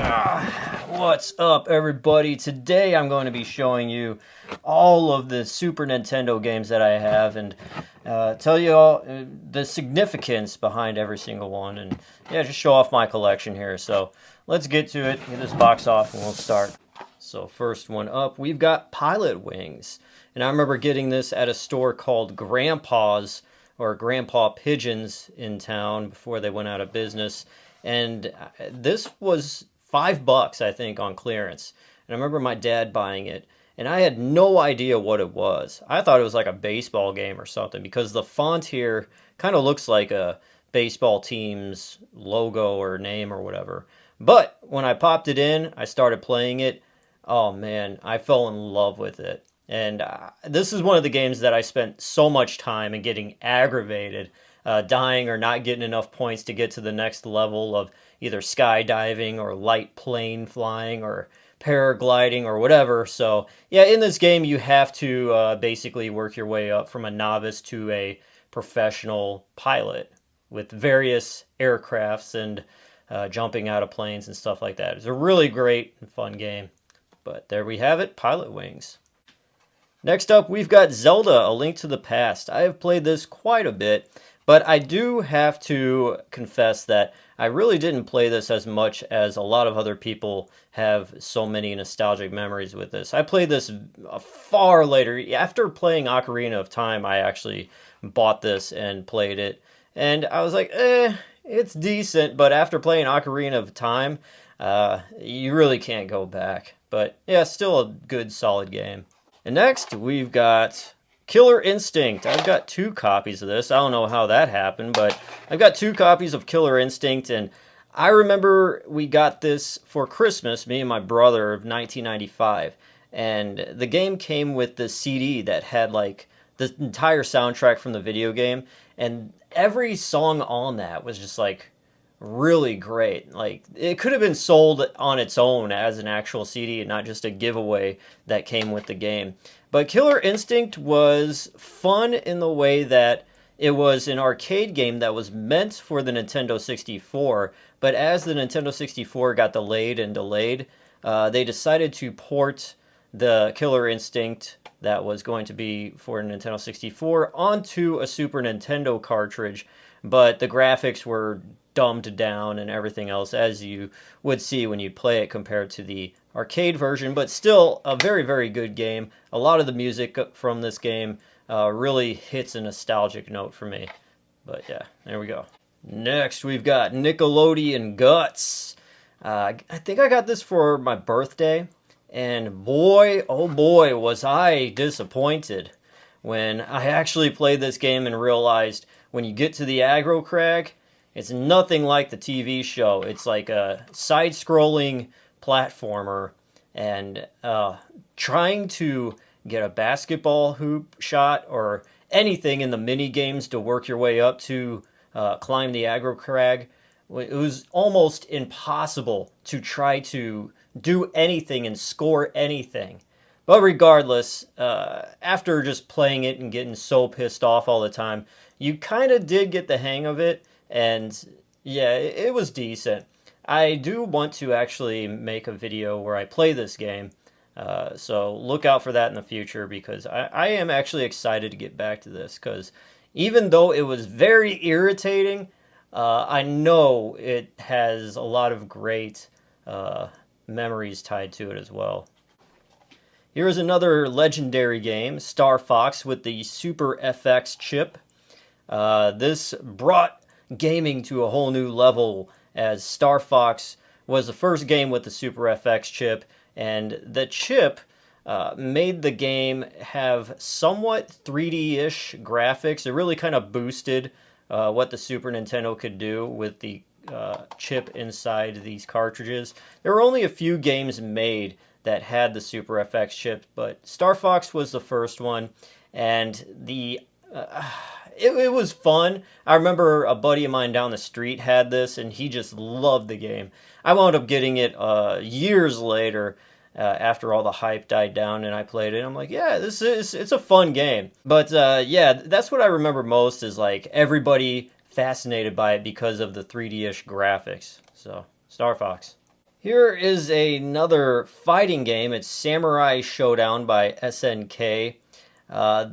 What's up, everybody? Today I'm going to be showing you all of the Super Nintendo games that I have and tell you all the significance behind every single one, and yeah, just show off my collection here. So let's get to it, get this box off, and we'll start. So first one up, we've got Pilotwings, and I remember getting this at a store called Grandpa's or Grandpa Pigeons in town before they went out of business. And this was $5, I think, on clearance. And I remember my dad buying it, and I had no idea what it was. I thought it was like a baseball game or something because the font here kind of looks like a baseball team's logo or name or whatever. But when I popped it in, I started playing it. Oh man, I fell in love with it. And this is one of the games that I spent so much time in getting aggravated, dying or not getting enough points to get to the next level of either skydiving or light plane flying or paragliding or whatever. So yeah, in this game you have to basically work your way up from a novice to a professional pilot with various aircrafts and jumping out of planes and stuff like that. It's a really great and fun game. But there we have it, Pilotwings. Next up, we've got Zelda, A Link to the Past. I have played this quite a bit, but I do have to confess that I really didn't play this as much as a lot of other people have so many nostalgic memories with this. I played this far later. After playing Ocarina of Time, I actually bought this and played it. And I was like, it's decent, but after playing Ocarina of Time, you really can't go back. But yeah, still a good, solid game. And next, we've got Killer Instinct. I've got 2 copies of this. I don't know how that happened, but I've got 2 copies of Killer Instinct, and I remember we got this for Christmas, me and my brother, of 1995, and the game came with the CD that had, like, the entire soundtrack from the video game, and every song on that was just, like, really great. Like, it could have been sold on its own as an actual CD and not just a giveaway that came with the game. But Killer Instinct was fun in the way that it was an arcade game that was meant for the Nintendo 64, but as the Nintendo 64 got delayed and delayed, they decided to port the Killer Instinct that was going to be for Nintendo 64 onto a Super Nintendo cartridge, but the graphics were dumbed down and everything else, as you would see when you play it compared to the arcade version, but still a very, very good game. A lot of the music from this game really hits a nostalgic note for me. But yeah, there we go. Next, we've got Nickelodeon Guts. I think I got this for my birthday, and boy, oh boy, was I disappointed when I actually played this game and realized when you get to the aggro crag, it's nothing like the TV show. It's like a side-scrolling platformer, and trying to get a basketball hoop shot or anything in the mini games to work your way up to climb the aggro crag, it was almost impossible to try to do anything and score anything. But regardless, after just playing it and getting so pissed off all the time, you kind of did get the hang of it, and yeah, it was decent. I do want to actually make a video where I play this game, so look out for that in the future, because I am actually excited to get back to this, because even though it was very irritating, I know it has a lot of great memories tied to it as well. Here is another legendary game, Star Fox with the Super FX chip. This brought gaming to a whole new level, as Star Fox was the first game with the Super FX chip, and the chip made the game have somewhat 3D-ish graphics. It really kind of boosted what the Super Nintendo could do with the chip inside these cartridges. There were only a few games made that had the Super FX chip, but Star Fox was the first one, and it was fun. I remember a buddy of mine down the street had this, and he just loved the game. I wound up getting it years later, after all the hype died down, and I played it. I'm like, yeah, it's a fun game. But yeah, that's what I remember most, is like everybody fascinated by it because of the 3D-ish graphics. So, Star Fox. Here is another fighting game. It's Samurai Showdown by SNK.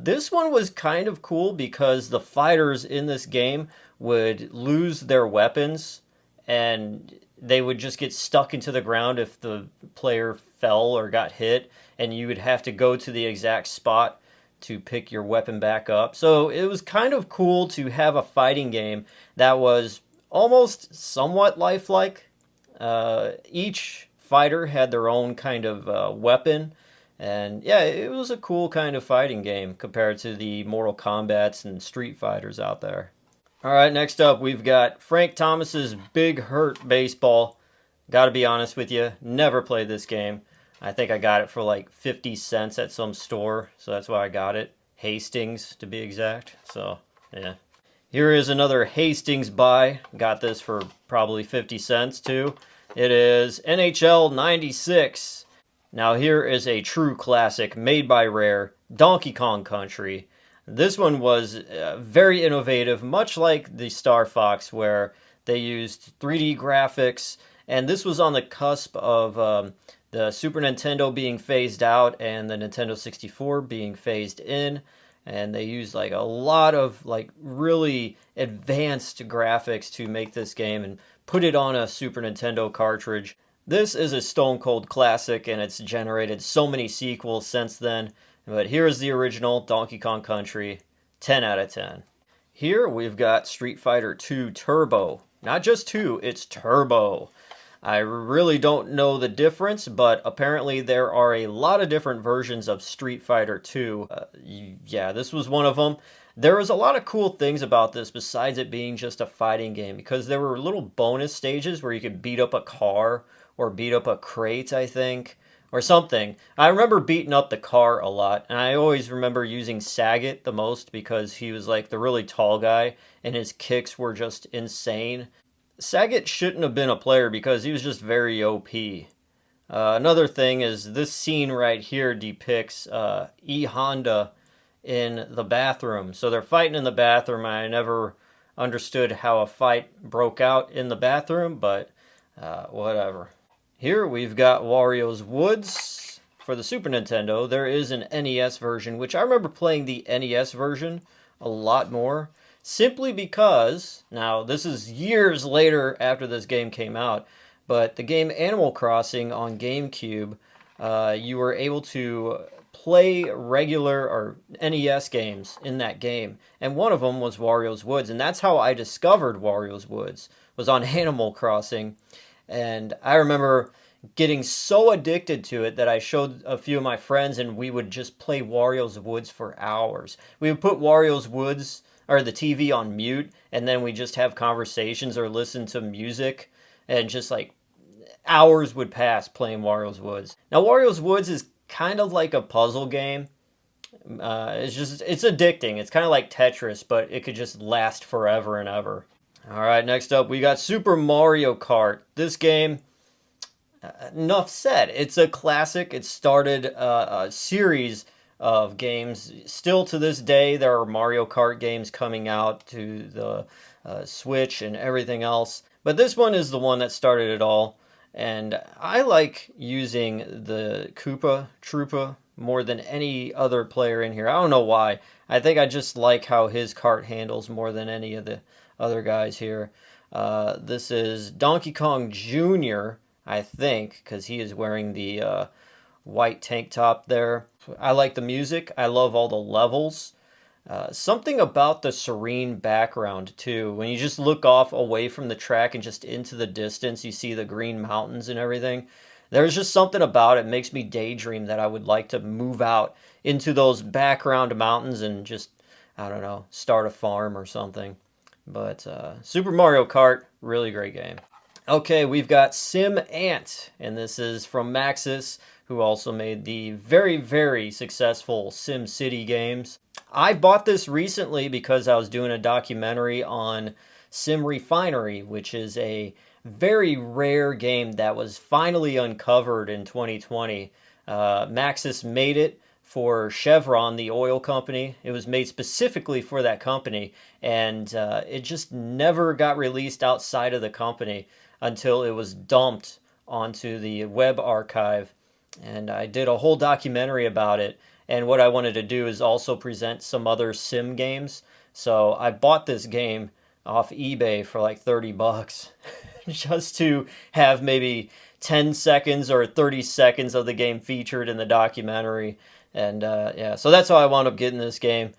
This one was kind of cool because the fighters in this game would lose their weapons and they would just get stuck into the ground if the player fell or got hit, and you would have to go to the exact spot to pick your weapon back up. So it was kind of cool to have a fighting game that was almost somewhat lifelike. Each fighter had their own kind of weapon, and yeah, it was a cool kind of fighting game compared to the Mortal Kombats and Street Fighters out there. All right, next up we've got Frank Thomas's Big Hurt Baseball. Gotta be honest with you, never played this game. I think I got it for like 50 cents at some store, so that's why I got it. Hastings, to be exact. So, yeah. Here is another Hastings buy. Got this for probably 50 cents too. It is NHL 96. Now here is a true classic made by Rare, Donkey Kong Country. This one was very innovative, much like the Star Fox, where they used 3D graphics, and this was on the cusp of the Super Nintendo being phased out and the Nintendo 64 being phased in, and they used like a lot of like really advanced graphics to make this game and put it on a Super Nintendo cartridge. This is a stone cold classic, and it's generated so many sequels since then. But here is the original Donkey Kong Country, 10 out of 10. Here we've got Street Fighter 2 Turbo. Not just 2, it's Turbo. I really don't know the difference, but apparently there are a lot of different versions of Street Fighter 2. Yeah, this was one of them. There was a lot of cool things about this besides it being just a fighting game, because there were little bonus stages where you could beat up a car or beat up a crate, I think, or something. I remember beating up the car a lot, and I always remember using Sagat the most because he was like the really tall guy and his kicks were just insane. Sagat shouldn't have been a player because he was just very OP. Another thing is this scene right here depicts E. Honda in the bathroom. So they're fighting in the bathroom. I never understood how a fight broke out in the bathroom, but whatever. Here we've got Wario's Woods for the Super Nintendo. There is an NES version, which I remember playing the NES version a lot more, simply because, now this is years later after this game came out, but the game Animal Crossing on GameCube, you were able to play regular or NES games in that game, and one of them was Wario's Woods, and that's how I discovered Wario's Woods, was on Animal Crossing. And I remember getting so addicted to it that I showed a few of my friends, and we would just play Wario's Woods for hours. We would put Wario's Woods or the TV on mute, and then we just have conversations or listen to music, and just like hours would pass playing Wario's Woods. Now Wario's Woods is kind of like a puzzle game. It's addicting. It's kind of like Tetris, but it could just last forever and ever. All right, next up we got Super Mario Kart. This game, enough said. It's a classic. It started a series of games. Still to this day, there are Mario Kart games coming out to the Switch and everything else. But this one is the one that started it all. And I like using the Koopa Troopa more than any other player in here. I don't know why. I think I just like how his kart handles more than any of the other guys here. This is Donkey Kong Jr., I think, because he is wearing the white tank top there. I like the music. I love all the levels. Something about the serene background, too. When you just look off away from the track and just into the distance, you see the green mountains and everything. There's just something about it makes me daydream that I would like to move out into those background mountains and just, I don't know, start a farm or something. But Super Mario Kart, really great game. Okay, we've got Sim Ant, and this is from Maxis, who also made the very, very successful Sim City games. I bought this recently because I was doing a documentary on Sim Refinery, which is a very rare game that was finally uncovered in 2020. Maxis made it for Chevron, the oil company. It was made specifically for that company, and it just never got released outside of the company until it was dumped onto the web archive, and I did a whole documentary about it. And what I wanted to do is also present some other sim games. So I bought this game off eBay for like 30 bucks just to have maybe 10 seconds or 30 seconds of the game featured in the documentary. And yeah, so that's how I wound up getting this game.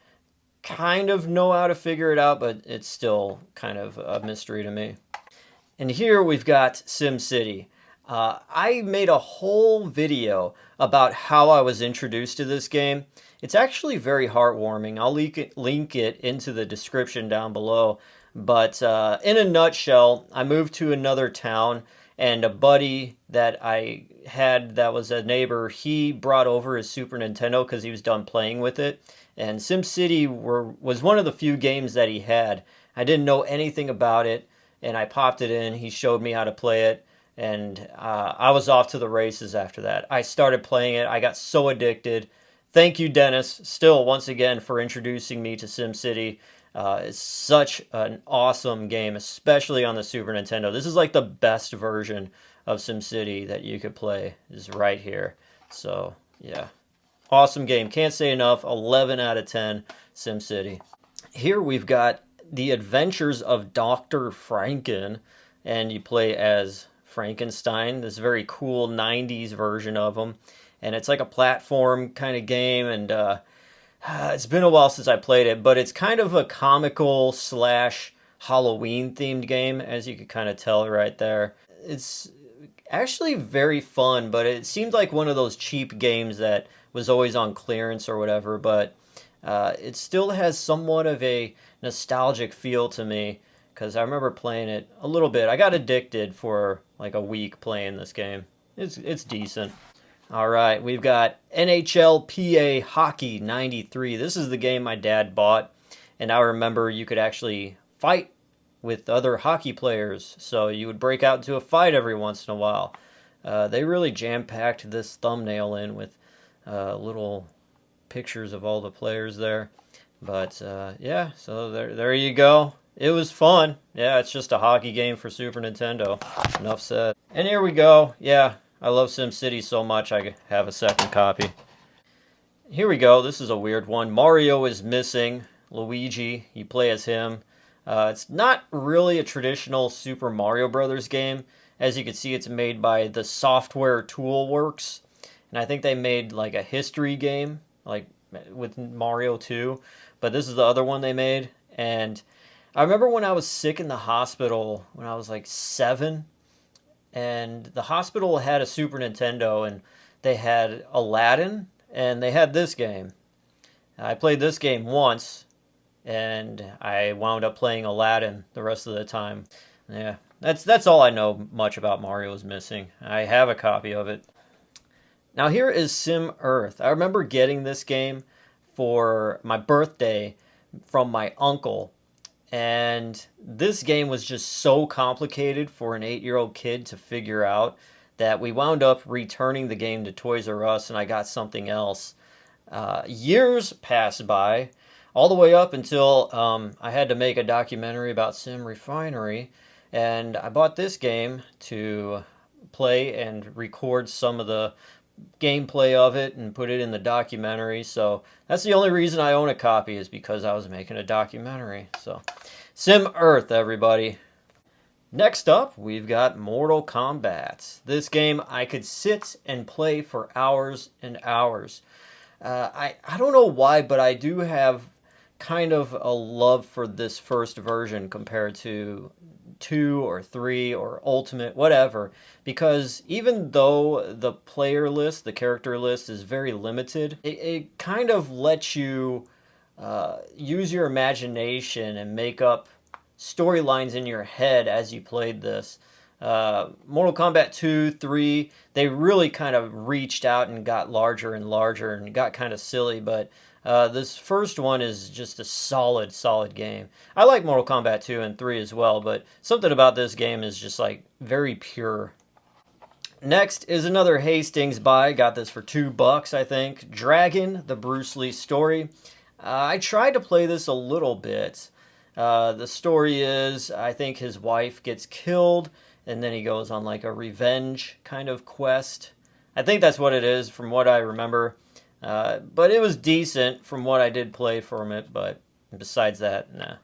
Kind of know how to figure it out, but it's still kind of a mystery to me. And here we've got SimCity. I made a whole video about how I was introduced to this game. It's actually very heartwarming. I'll link it into the description down below. But in a nutshell, I moved to another town, and a buddy that I had that was a neighbor, he brought over his Super Nintendo because he was done playing with it. And SimCity was one of the few games that he had. I didn't know anything about it, and I popped it in. He showed me how to play it, and I was off to the races after that. I started playing it. I got so addicted. Thank you, Dennis, still once again for introducing me to SimCity. It's such an awesome game, especially on the Super Nintendo. This is like the best version of SimCity that you could play is right here. So, yeah. Awesome game. Can't say enough. 11 out of 10, SimCity. Here we've got The Adventures of Dr. Franken, and you play as Frankenstein, this very cool 90s version of him. And it's like a platform kind of game, and it's been a while since I played it, but it's kind of a comical slash Halloween themed game, as you could kind of tell right there. It's actually very fun, but it seemed like one of those cheap games that was always on clearance or whatever, but it still has somewhat of a nostalgic feel to me because I remember playing it a little bit. I got addicted for like a week playing this game. It's decent. All right, we've got NHLPA Hockey 93. This is the game my dad bought, and I remember you could actually fight with other hockey players, so you would break out into a fight every once in a while. They really jam-packed this thumbnail in with little pictures of all the players there. But yeah, so there you go. It was fun. Yeah, it's just a hockey game for Super Nintendo. Enough said. And here we go. Yeah, I love SimCity so much I have a second copy. Here we go. This is a weird one. Mario is missing. Luigi, you play as him. It's not really a traditional Super Mario Brothers game. As you can see, it's made by the Software Toolworks. And I think they made like a history game, like with Mario 2. But this is the other one they made. And I remember when I was sick in the hospital when I was like 7. And the hospital had a Super Nintendo, and they had Aladdin, and they had this game. I played this game once, and I wound up playing Aladdin the rest of the time. Yeah, that's all I know much about Mario is Missing. I have a copy of it. Now here is Sim Earth. I remember getting this game for my birthday from my uncle. And this game was just so complicated for an 8-year-old kid to figure out that we wound up returning the game to Toys R Us, and I got something else. Years passed by, all the way up until I had to make a documentary about Sim Refinery, and I bought this game to play and record some of the gameplay of it and put it in the documentary. So that's the only reason I own a copy, is because I was making a documentary. So Sim Earth, everybody. Next up, we've got Mortal Kombat. This game I could sit and play for hours and hours. I don't know why, but I do have kind of a love for this first version compared to 2 or 3 or Ultimate, whatever, because even though the player list, the character list is very limited, it kind of lets you use your imagination and make up storylines in your head as you played this. Mortal Kombat 2, 3, they really kind of reached out and got larger and larger and got kind of silly, but this first one is just a solid game. I like Mortal Kombat 2 and 3 as well, but something about this game is just like very pure. Next is another Hastings buy. Got this for $2, I think. Dragon, the Bruce Lee story. I tried to play this a little bit. The story is, I think his wife gets killed, and then he goes on like a revenge kind of quest. I think that's what it is from what I remember. But it was decent from what I did play from it, but besides that, nah.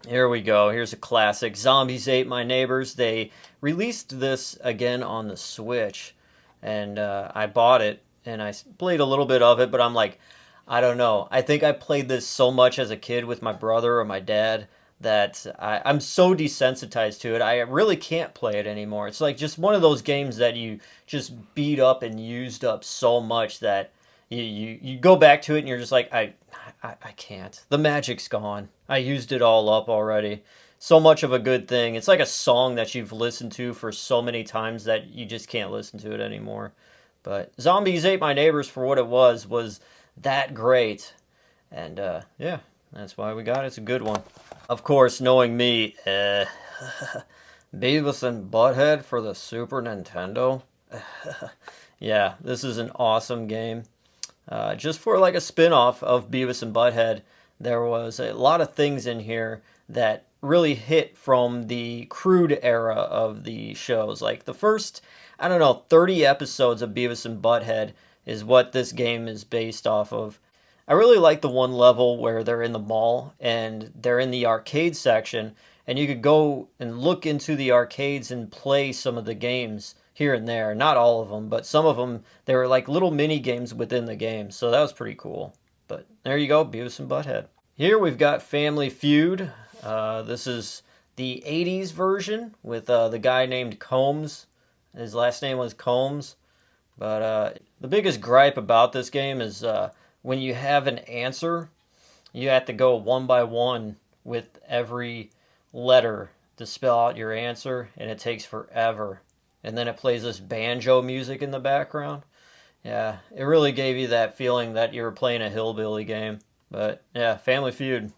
Here we go. Here's a classic. Zombies Ate My Neighbors. They released this again on the Switch, and I bought it, and I played a little bit of it, but I'm like, I don't know. I think I played this so much as a kid with my brother or my dad that I'm so desensitized to it. I really can't play it anymore. It's like just one of those games that you just beat up and used up so much that you go back to it and you're just like, I can't. The magic's gone. I used it all up already. So much of a good thing. It's like a song that you've listened to for so many times that you just can't listen to it anymore. But Zombies Ate My Neighbors, for what it was that great. And yeah, that's why we got it. It's a good one. Of course, knowing me, Beavis and Butthead for the Super Nintendo. Yeah, this is an awesome game. Just for like a spin-off of Beavis and Butthead, there was a lot of things in here that really hit from the crude era of the shows. Like the first, I don't know, 30 episodes of Beavis and Butthead is what this game is based off of. I really like the one level where they're in the mall and they're in the arcade section, and you could go and look into the arcades and play some of the games here and there. Not all of them, but some of them, they were like little mini games within the game, so that was pretty cool. But there you go, Beavis and Butthead. Here we've got Family Feud. This is the 80s version with the guy named Combs. His last name was Combs. But the biggest gripe about this game is when you have an answer, you have to go one by one with every letter to spell out your answer, and it takes forever. And then it plays this banjo music in the background. Yeah, it really gave you that feeling that you were playing a hillbilly game. But yeah, Family Feud.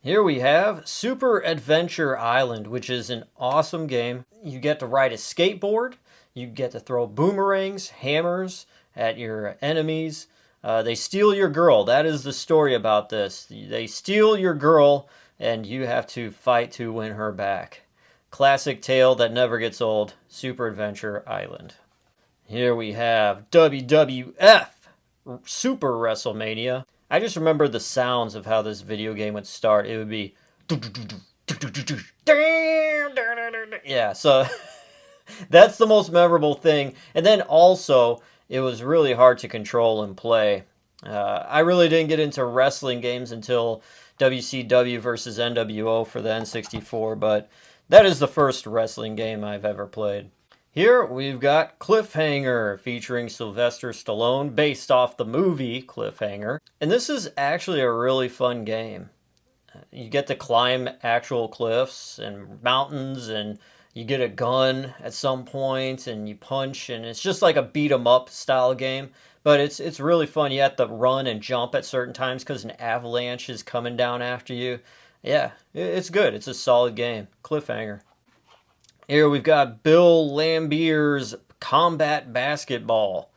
Here we have Super Adventure Island, which is an awesome game. You get to ride a skateboard. You get to throw boomerangs, hammers at your enemies. They steal your girl. That is the story about this. They steal your girl, and you have to fight to win her back. Classic tale that never gets old. Super Adventure Island. Here we have WWF Super WrestleMania. I just remember the sounds of how this video game would start. It would be... Yeah, so that's the most memorable thing. And then also, it was really hard to control and play. I really didn't get into wrestling games until WCW versus NWO for the N64, but that is the first wrestling game I've ever played. Here we've got Cliffhanger, featuring Sylvester Stallone, based off the movie Cliffhanger. And this is actually a really fun game. You get to climb actual cliffs and mountains, and you get a gun at some point, and you punch, and it's just like a beat-em-up style game. But it's really fun. You have to run and jump at certain times because an avalanche is coming down after you. Yeah, it's good. It's a solid game. Cliffhanger. Here we've got Bill Lambier's Combat Basketball.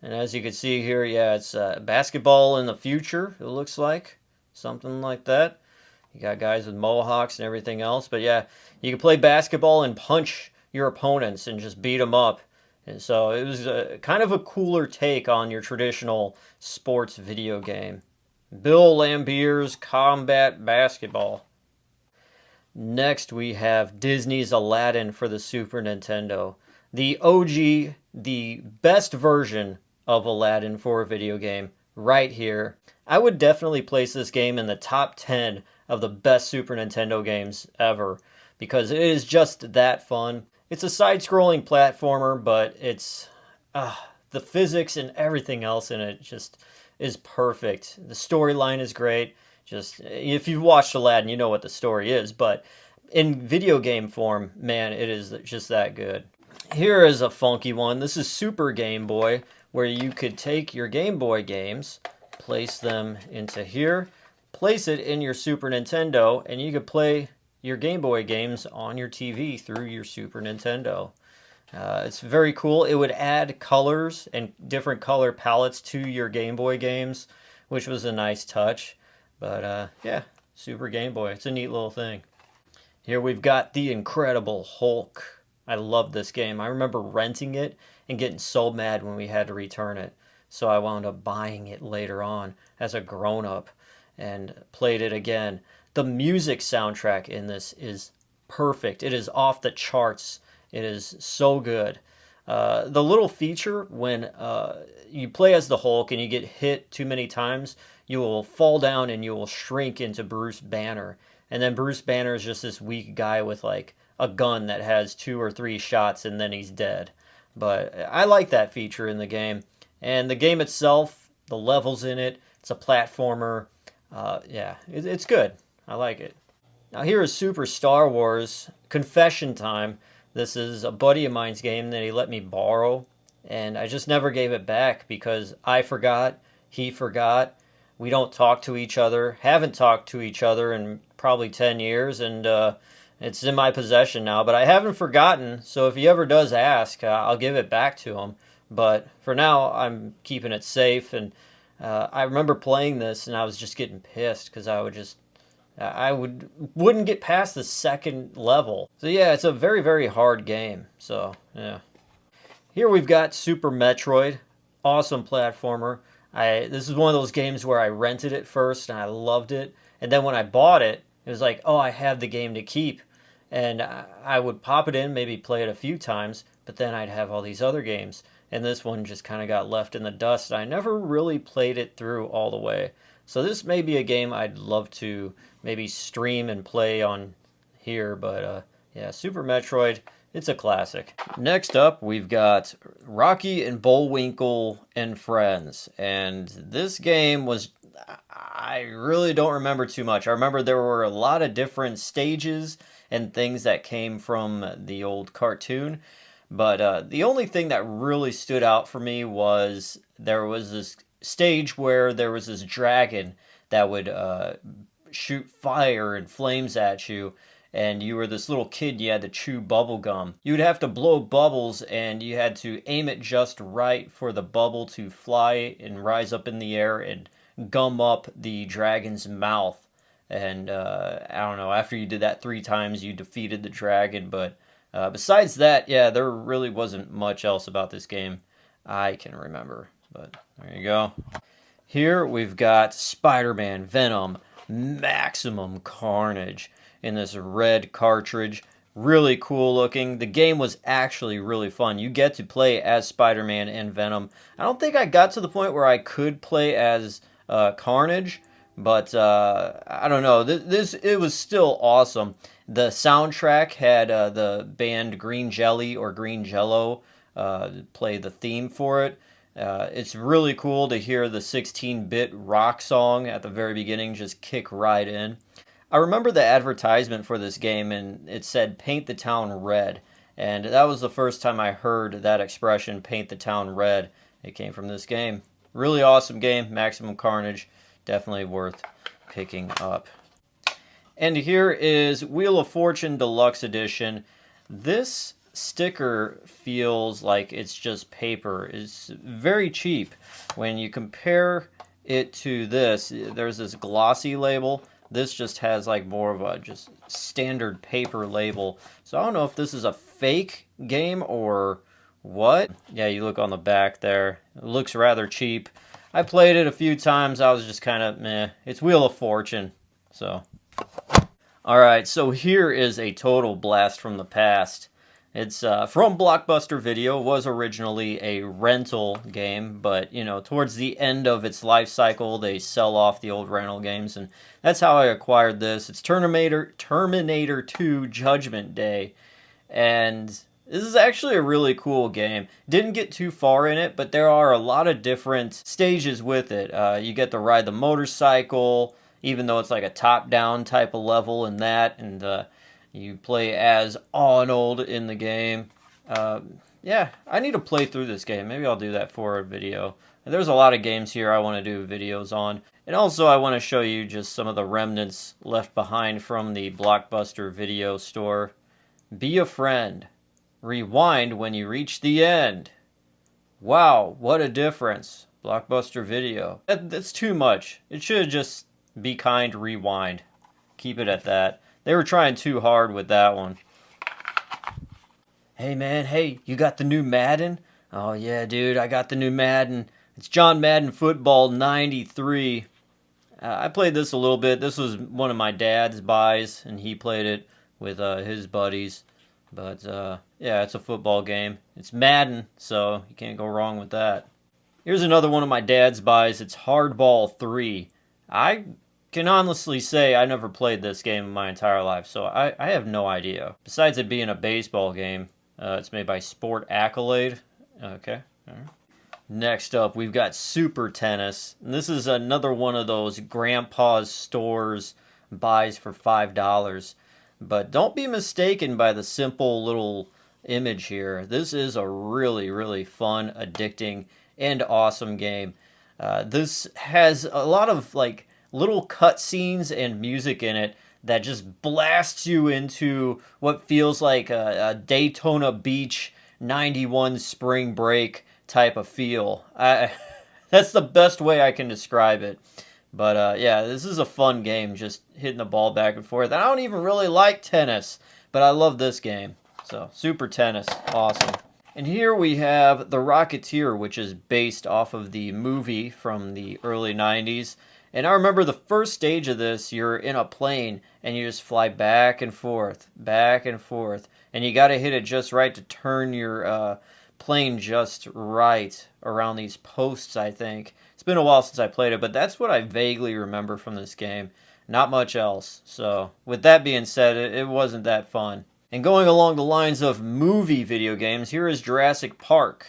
And as you can see here, yeah, it's basketball in the future, it looks like. Something like that. You got guys with mohawks and everything else. But yeah, you can play basketball and punch your opponents and just beat them up. And so it was kind of a cooler take on your traditional sports video game. Bill Lambier's Combat Basketball. Next, we have Disney's Aladdin for the Super Nintendo. The OG, the best version of Aladdin for a video game, right here. I would definitely place this game in the top 10 of the best Super Nintendo games ever, because it is just that fun. It's a side-scrolling platformer, but it's the physics and everything else in it just is perfect. The storyline is great. Just, if you've watched Aladdin, you know what the story is, but in video game form, man, it is just that good. Here is a funky one. This is Super Game Boy, where you could take your Game Boy games, place them into here, place it in your Super Nintendo, and you could play your Game Boy games on your TV through your Super Nintendo. It's very cool. It would add colors and different color palettes to your Game Boy games, which was a nice touch. But yeah, Super Game Boy. It's a neat little thing. Here we've got the Incredible Hulk. I love this game. I remember renting it and getting so mad when we had to return it. So I wound up buying it later on as a grown-up and played it again. The music soundtrack in this is perfect. It is off the charts. It is so good. The little feature when you play as the Hulk and you get hit too many times, you will fall down and you will shrink into Bruce Banner. And then Bruce Banner is just this weak guy with like a gun that has 2 or 3 shots and then he's dead. But I like that feature in the game. And the game itself, the levels in it, it's a platformer. Yeah, it's good. I like it. Now here is Super Star Wars Confession Time. This is a buddy of mine's game that he let me borrow, and I just never gave it back because I forgot, he forgot, we don't talk to each other, haven't talked to each other in probably 10 years, and it's in my possession now, but I haven't forgotten, so if he ever does ask, I'll give it back to him. But for now, I'm keeping it safe, and I remember playing this, and I was just getting pissed because I wouldn't get past the second level. So yeah, it's a very, very hard game. So yeah. Here we've got Super Metroid. Awesome platformer. This is one of those games where I rented it first and I loved it. And then when I bought it, it was like, oh, I have the game to keep. And I would pop it in, maybe play it a few times, but then I'd have all these other games. And this one just kind of got left in the dust. I never really played it through all the way. So this may be a game I'd love to maybe stream and play on here. But yeah, Super Metroid, it's a classic. Next up, we've got Rocky and Bullwinkle and Friends. And this game was, I really don't remember too much. I remember there were a lot of different stages and things that came from the old cartoon. But the only thing that really stood out for me was there was this stage where there was this dragon that would shoot fire and flames at you, and you were this little kid, you had to chew bubble gum. You would have to blow bubbles, and you had to aim it just right for the bubble to fly and rise up in the air and gum up the dragon's mouth. And I don't know, after you did that 3 times, you defeated the dragon, but besides that, yeah, there really wasn't much else about this game I can remember. But there you go. Here we've got Spider-Man, Venom, Maximum Carnage in this red cartridge. Really cool looking. The game was actually really fun. You get to play as Spider-Man and Venom. I don't think I got to the point where I could play as Carnage, but I don't know. It was still awesome. The soundtrack had the band Green Jelly or Green Jello play the theme for it. It's really cool to hear the 16-bit rock song at the very beginning just kick right in. I remember the advertisement for this game, and it said, "Paint the town red." And that was the first time I heard that expression, "paint the town red." It came from this game. Really awesome game, Maximum Carnage. Definitely worth picking up. And here is Wheel of Fortune Deluxe Edition. This sticker feels like it's just paper. It's very cheap. When you compare it to this, there's this glossy label. This just has like more of a just standard paper label. So I don't know if this is a fake game or what. Yeah, you look on the back there. It looks rather cheap. I played it a few times. I was just kind of meh. It's Wheel of Fortune. So, alright, so here is a total blast from the past. It's from Blockbuster Video. It was originally a rental game, but you know, towards the end of its life cycle, they sell off the old rental games, and that's how I acquired this. It's Terminator 2 Judgment Day, and this is actually a really cool game. Didn't get too far in it, but there are a lot of different stages with it. You get to ride the motorcycle, even though it's like a top-down type of level in that, and you play as Arnold in the game. Yeah, I need to play through this game. Maybe I'll do that for a video. There's a lot of games here I want to do videos on. And also I want to show you just some of the remnants left behind from the Blockbuster Video store. Be a friend. Rewind when you reach the end. Wow, what a difference. Blockbuster Video. That's too much. It should just be kind, rewind. Keep it at that. They were trying too hard with that one. Hey man, hey, you got the new Madden? Oh yeah, dude, I got the new Madden. It's John Madden Football 93. I played this a little bit. This was one of my dad's buys, and he played it with his buddies. But yeah, it's a football game. It's Madden, so you can't go wrong with that. Here's another one of my dad's buys. It's Hardball 3. I can honestly say I never played this game in my entire life, so I have no idea. Besides it being a baseball game, it's made by Sport Accolade. Okay. All right. Next up, we've got Super Tennis. And this is another one of those Grandpa's Stores buys for $5. But don't be mistaken by the simple little image here. This is a really, really fun, addicting, and awesome game. This has a lot of like little cutscenes and music in it that just blasts you into what feels like a Daytona Beach 91 spring break type of feel. That's the best way I can describe it. But yeah, this is a fun game, just hitting the ball back and forth. I don't even really like tennis, but I love this game. So, Super Tennis, awesome. And here we have The Rocketeer, which is based off of the movie from the early 90s. And I remember the first stage of this, you're in a plane and you just fly back and forth, and you got to hit it just right to turn your plane just right around these posts, I think. It's been a while since I played it, but that's what I vaguely remember from this game. Not much else. So, with that being said, it wasn't that fun. And going along the lines of movie video games, here is Jurassic Park.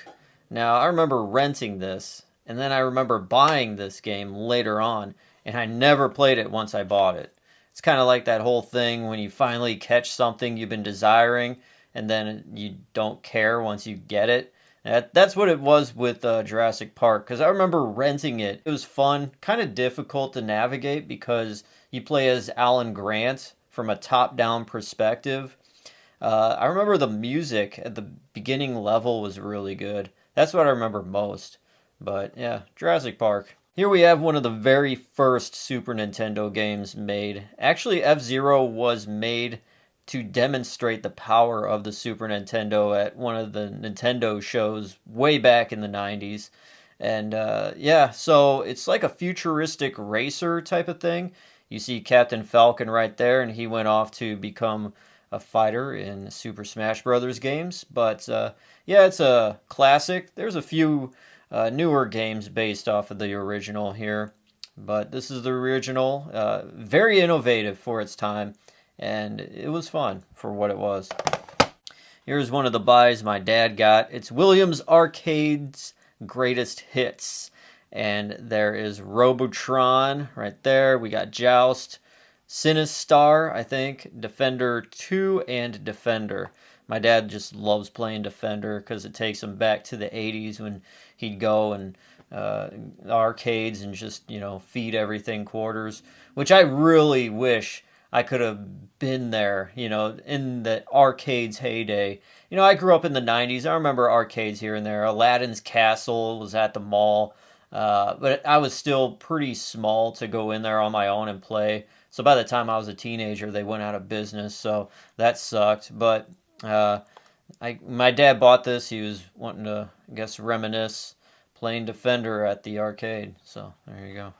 Now, I remember renting this, and then I remember buying this game later on, and I never played it once I bought it. It's kind of like that whole thing when you finally catch something you've been desiring, and then you don't care once you get it. That's what it was with Jurassic Park, because I remember renting it. It was fun, kind of difficult to navigate because you play as Alan Grant from a top-down perspective. I remember the music at the beginning level was really good. That's what I remember most. But yeah, Jurassic Park. Here we have one of the very first Super Nintendo games made. Actually, F-Zero was made to demonstrate the power of the Super Nintendo at one of the Nintendo shows way back in the 90s. And yeah, so it's like a futuristic racer type of thing. You see Captain Falcon right there, and he went off to become a fighter in Super Smash Brothers games. But yeah, it's a classic. There's a few newer games based off of the original here, but this is the original. Very innovative for its time, and it was fun for what it was. Here's one of the buys my dad got. It's Williams Arcade's Greatest Hits. And there is Robotron right there. We got Joust, Sinistar, I think, Defender 2, and Defender. My dad just loves playing Defender because it takes him back to the 80s when he'd go and arcades and just, feed everything quarters, which I really wish I could have been there, in the arcades heyday. I grew up in the 90s. I remember arcades here and there. Aladdin's Castle was at the mall, but I was still pretty small to go in there on my own and play. So by the time I was a teenager, they went out of business, so that sucked. But my dad bought this. He was wanting to, I guess, reminisce playing Defender at the arcade. So there you go.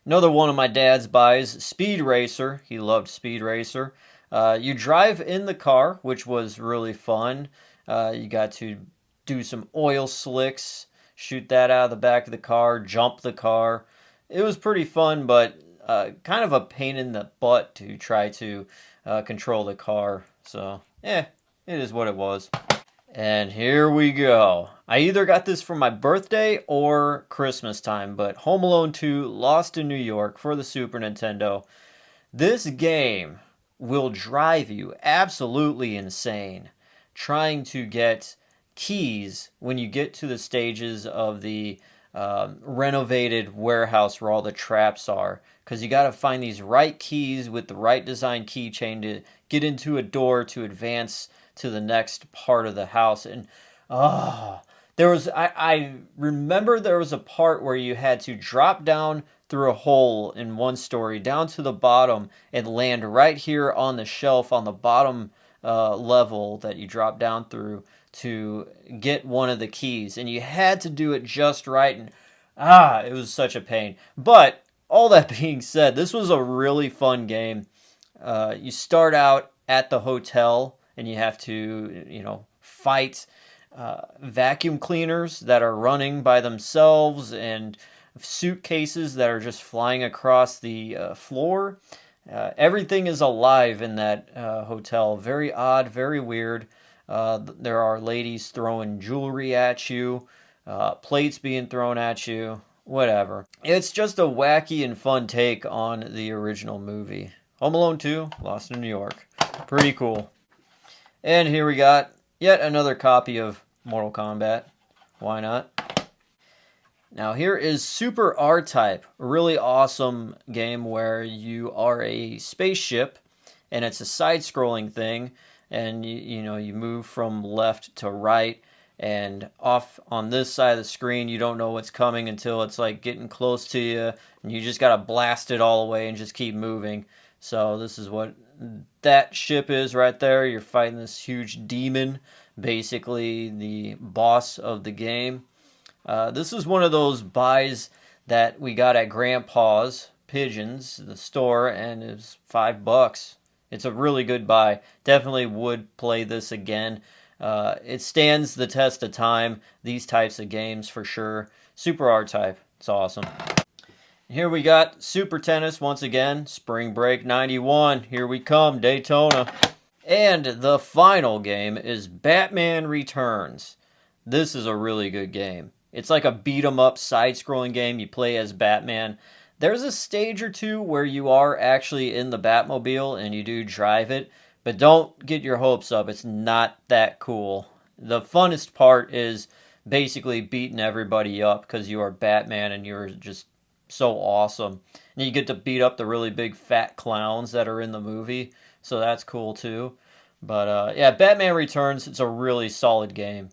Another one of my dad's buys, Speed Racer. He loved Speed Racer. You drive in the car, which was really fun. You got to do some oil slicks, shoot that out of the back of the car, jump the car. It was pretty fun, but kind of a pain in the butt to try to control the car. So, it is what it was. And here we go. I either got this for my birthday or Christmas time, but Home Alone 2 Lost in New York for the Super Nintendo. This game will drive you absolutely insane trying to get keys when you get to the stages of the renovated warehouse where all the traps are, because you got to find these right keys with the right design keychain to get into a door to advance to the next part of the house. And I remember there was a part where you had to drop down through a hole in one story down to the bottom and land right here on the shelf on the bottom level that you drop down through to get one of the keys, and you had to do it just right, and it was such a pain. But all that being said, this was a really fun game. You start out at the hotel, and you have to, fight vacuum cleaners that are running by themselves, and suitcases that are just flying across the floor. Everything is alive in that hotel. Very odd, very weird. There are ladies throwing jewelry at you, plates being thrown at you, whatever. It's just a wacky and fun take on the original movie. Home Alone 2, Lost in New York. Pretty cool. And here we got yet another copy of Mortal Kombat. Why not? Now here is Super R-Type, a really awesome game where you are a spaceship, and it's a side-scrolling thing, and you move from left to right, and off on this side of the screen you don't know what's coming until it's like getting close to you, and you just gotta blast it all the way and just keep moving. So this is what that ship is right there. You're fighting this huge demon, basically the boss of the game. This is one of those buys that we got at Grandpa's Pigeons, the store, and it was $5. It's a really good buy. Definitely would play this again. It stands the test of time, these types of games for sure. Super R-Type, it's awesome. Here we got Super Tennis once again, Spring Break 91. Here we come, Daytona. And the final game is Batman Returns. This is a really good game. It's like a beat-em-up side-scrolling game. You play as Batman. There's a stage or two where you are actually in the Batmobile and you do drive it, but don't get your hopes up. It's not that cool. The funnest part is basically beating everybody up because you are Batman and you're just so awesome. And you get to beat up the really big fat clowns that are in the movie, so that's cool too. But yeah, Batman Returns, it's a really solid game.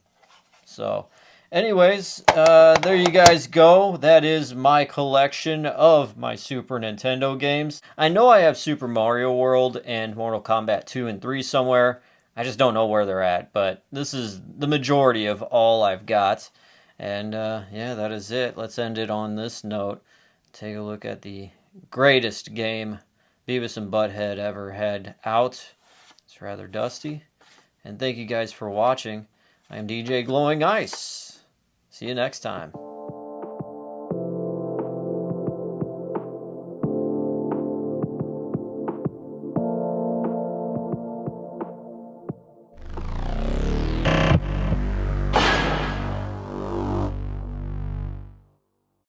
So anyways, there you guys go. That is my collection of my Super Nintendo games. I know I have Super Mario World and Mortal Kombat 2 and 3 somewhere. I just don't know where they're at, but this is the majority of all I've got. And yeah, that is it. Let's end it on this note. Take a look at the greatest game Beavis and Butthead ever had out. It's rather dusty. And thank you guys for watching. I am DJ Glowing Ice. See you next time.